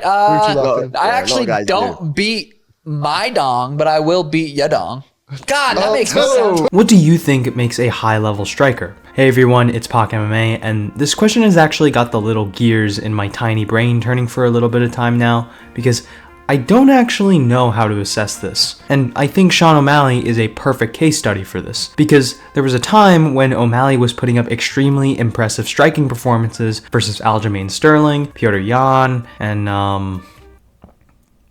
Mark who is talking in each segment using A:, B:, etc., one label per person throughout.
A: I actually don't beat my dong, but I will beat ya dong. God, that makes me sound.
B: What do you think makes a high-level striker? Hey everyone, it's Pac MMA, and this question has actually got the little gears in my tiny brain turning for a little bit of time now, because I don't actually know how to assess this. And I think Sean O'Malley is a perfect case study for this, because there was a time when O'Malley was putting up extremely impressive striking performances versus Aljamain Sterling, Petr Yan, and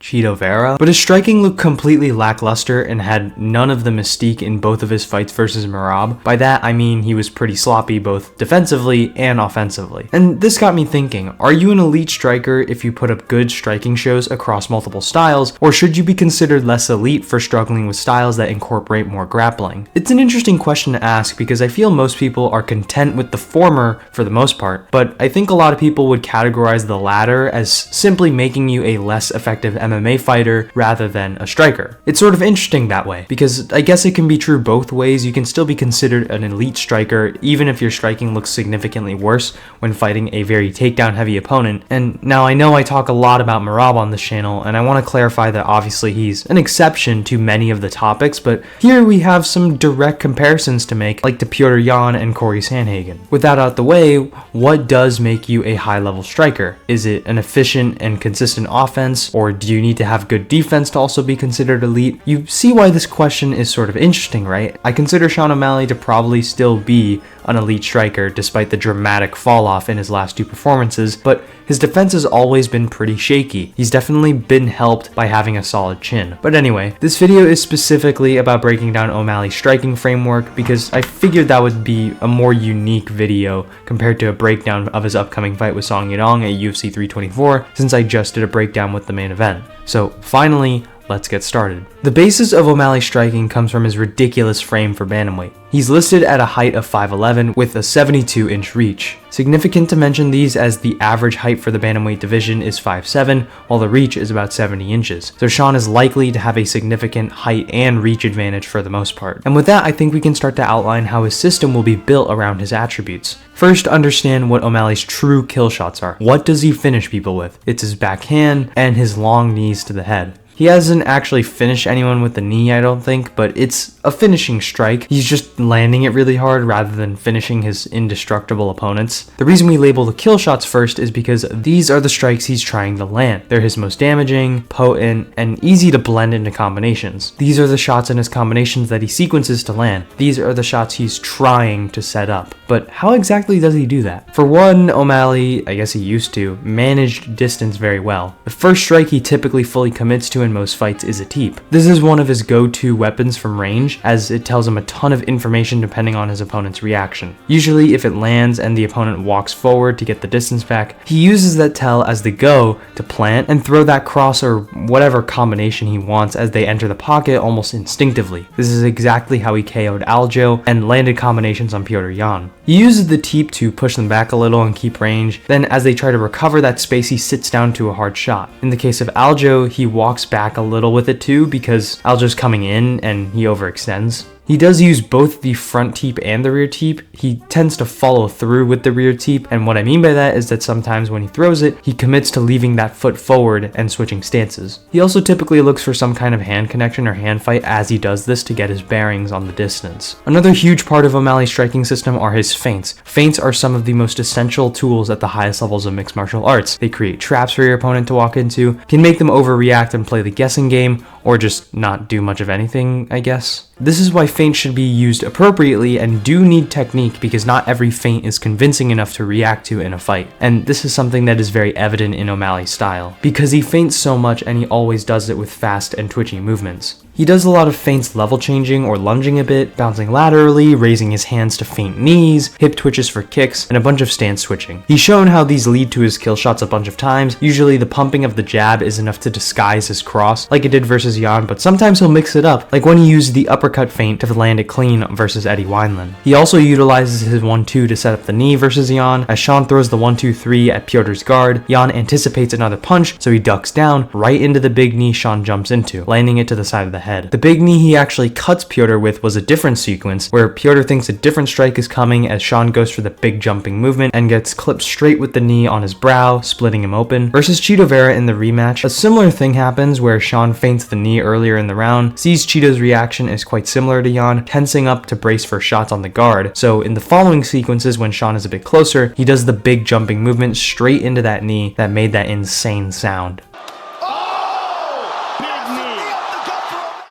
B: Chito Vera, but his striking looked completely lackluster and had none of the mystique in both of his fights versus Merab. By that I mean he was pretty sloppy both defensively and offensively. And this got me thinking, are you an elite striker if you put up good striking shows across multiple styles, or should you be considered less elite for struggling with styles that incorporate more grappling? It's an interesting question to ask because I feel most people are content with the former for the most part, but I think a lot of people would categorize the latter as simply making you a less effective MMA fighter rather than a striker. It's sort of interesting that way, because I guess it can be true both ways. You can still be considered an elite striker even if your striking looks significantly worse when fighting a very takedown heavy opponent. And now I know I talk a lot about Merab on this channel, and I want to clarify that obviously he's an exception to many of the topics, but here we have some direct comparisons to make, like to Petr Yan and Corey Sandhagen. With that out the way, what does make you a high-level striker? Is it an efficient and consistent offense, or do you need to have good defense to also be considered elite? You see why this question is sort of interesting, right? I consider Sean O'Malley to probably still be an elite striker despite the dramatic fall off in his last two performances, but his defense has always been pretty shaky. He's definitely been helped by having a solid chin. But anyway, this video is specifically about breaking down O'Malley's striking framework because I figured that would be a more unique video compared to a breakdown of his upcoming fight with Song Yadong at UFC 324, since I just did a breakdown with the main event. So finally, let's get started. The basis of O'Malley's striking comes from his ridiculous frame for bantamweight. He's listed at a height of 5'11" with a 72-inch reach. Significant to mention these as the average height for the bantamweight division is 5'7", while the reach is about 70 inches. So Sean is likely to have a significant height and reach advantage for the most part. And with that, I think we can start to outline how his system will be built around his attributes. First, understand what O'Malley's true kill shots are. What does he finish people with? It's his backhand and his long knees to the head. He hasn't actually finished anyone with the knee, I don't think, but it's a finishing strike. He's just landing it really hard rather than finishing his indestructible opponents. The reason we label the kill shots first is because these are the strikes he's trying to land. They're his most damaging, potent, and easy to blend into combinations. These are the shots in his combinations that he sequences to land. These are the shots he's trying to set up. But how exactly does he do that? For one, O'Malley, I guess he used to, managed distance very well. The first strike he typically fully commits to in most fights is a teep. This is one of his go-to weapons from range, as it tells him a ton of information depending on his opponent's reaction. Usually if it lands and the opponent walks forward to get the distance back, he uses that tell as the go to plant and throw that cross or whatever combination he wants as they enter the pocket almost instinctively. This is exactly how he KO'd Aljo and landed combinations on Petr Yan. He uses the teep to push them back a little and keep range, then as they try to recover that space he sits down to a hard shot. In the case of Aljo, he walks back a little with it too because Aljo's coming in and he overextends. He does use both the front teep and the rear teep. He tends to follow through with the rear teep, and what I mean by that is that sometimes when he throws it, he commits to leaving that foot forward and switching stances. He also typically looks for some kind of hand connection or hand fight as he does this to get his bearings on the distance. Another huge part of O'Malley's striking system are his feints. Feints are some of the most essential tools at the highest levels of mixed martial arts. They create traps for your opponent to walk into, can make them overreact and play the guessing game, or just not do much of anything, I guess. This is why feints should be used appropriately and do need technique, because not every feint is convincing enough to react to in a fight. And this is something that is very evident in O'Malley's style, because he feints so much and he always does it with fast and twitchy movements. He does a lot of feints level changing or lunging a bit, bouncing laterally, raising his hands to feint knees, hip twitches for kicks, and a bunch of stance switching. He's shown how these lead to his kill shots a bunch of times. Usually the pumping of the jab is enough to disguise his cross, like it did versus Yan, but sometimes he'll mix it up, like when he used the uppercut feint to land it clean versus Eddie Wineland. He also utilizes his 1-2 to set up the knee versus Yan. As Sean throws the 1-2-3 at Piotr's guard, Yan anticipates another punch, so he ducks down right into the big knee Sean jumps into, landing it to the side of the head. head. The big knee he actually cuts Pyotr with was a different sequence, where Pyotr thinks a different strike is coming as Sean goes for the big jumping movement and gets clipped straight with the knee on his brow, splitting him open. Versus Cheeto Vera in the rematch, a similar thing happens where Sean feints the knee earlier in the round, sees Cheeto's reaction is quite similar to Jan, tensing up to brace for shots on the guard. So in the following sequences when Sean is a bit closer, he does the big jumping movement straight into that knee that made that insane sound.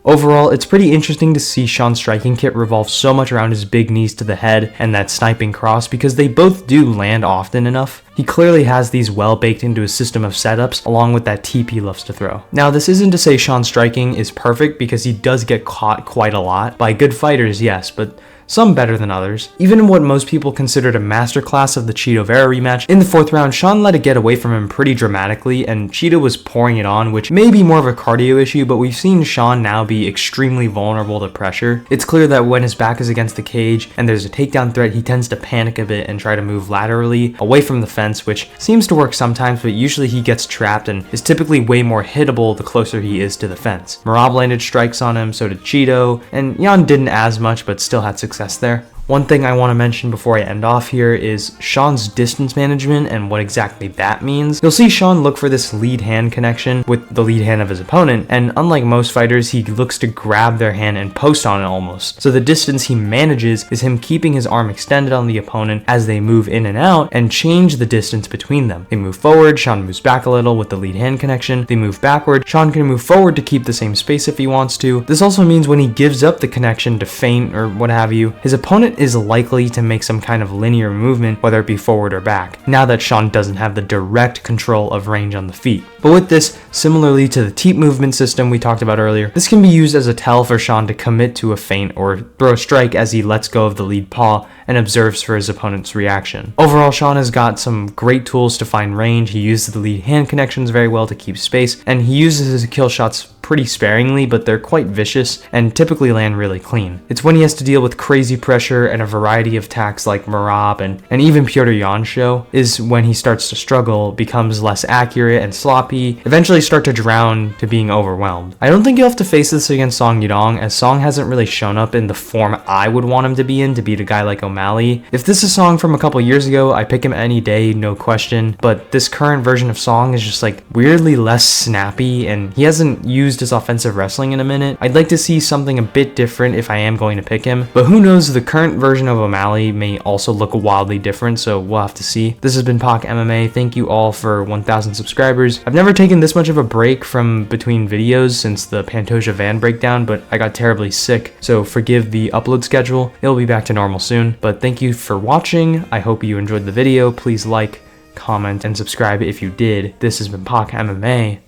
B: Overall, it's pretty interesting to see Sean's striking kit revolve so much around his big knees to the head and that sniping cross because they both do land often enough. He clearly has these well baked into his system of setups along with that TP he loves to throw. Now this isn't to say Sean's striking is perfect because he does get caught quite a lot by good fighters, yes, but some better than others. Even in what most people considered a masterclass of the Cheeto Vera rematch, in the 4th round, Sean let it get away from him pretty dramatically, and Cheeto was pouring it on, which may be more of a cardio issue, but we've seen Sean now be extremely vulnerable to pressure. It's clear that when his back is against the cage and there's a takedown threat, he tends to panic a bit and try to move laterally away from the fence, which seems to work sometimes, but usually he gets trapped and is typically way more hittable the closer he is to the fence. Marab landed strikes on him, so did Cheeto, and Jan didn't as much, but still had success there. One thing I want to mention before I end off here is Sean's distance management and what exactly that means. You'll see Sean look for this lead hand connection with the lead hand of his opponent, and unlike most fighters, he looks to grab their hand and post on it almost. So the distance he manages is him keeping his arm extended on the opponent as they move in and out and change the distance between them. They move forward, Sean moves back a little with the lead hand connection. They move backward, Sean can move forward to keep the same space if he wants to. This also means when he gives up the connection to feint or what have you, his opponent is likely to make some kind of linear movement, whether it be forward or back, now that Sean doesn't have the direct control of range on the feet. But with this, similarly to the teep movement system we talked about earlier, this can be used as a tell for Sean to commit to a feint or throw a strike as he lets go of the lead paw and observes for his opponent's reaction. Overall, Sean has got some great tools to find range. He uses the lead hand connections very well to keep space, and he uses his kill shots pretty sparingly, but they're quite vicious and typically land really clean. It's when he has to deal with crazy pressure and a variety of attacks like Marab and even Pyotr Jan's show is when he starts to struggle, becomes less accurate and sloppy, eventually start to drown to being overwhelmed. I don't think you'll have to face this against Song Yadong, as Song hasn't really shown up in the form I would want him to be in to beat a guy like O'Malley. If this is Song from a couple years ago, I pick him any day, no question, but this current version of Song is just like weirdly less snappy, and he hasn't used his offensive wrestling in a minute. I'd like to see something a bit different if I am going to pick him, but who knows, the current version of O'Malley may also look wildly different, so we'll have to see. This has been Pac MMA. Thank you all for 1,000 subscribers. I've never taken this much of a break from between videos since the Pantoja van breakdown, but I got terribly sick, so forgive the upload schedule. It'll be back to normal soon, but thank you for watching. I hope you enjoyed the video. Please like, comment, and subscribe if you did. This has been Pac MMA.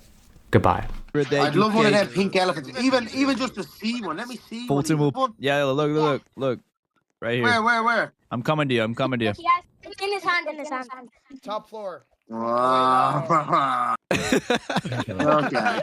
B: Goodbye.
C: I'd love one of them pink elephants, even just to see one. Let me see
D: Fulton
C: one.
D: will. Yeah, look, right here.
C: Where?
D: I'm coming to you.
E: Yes, in his hand.
C: Top floor. Wow. Okay.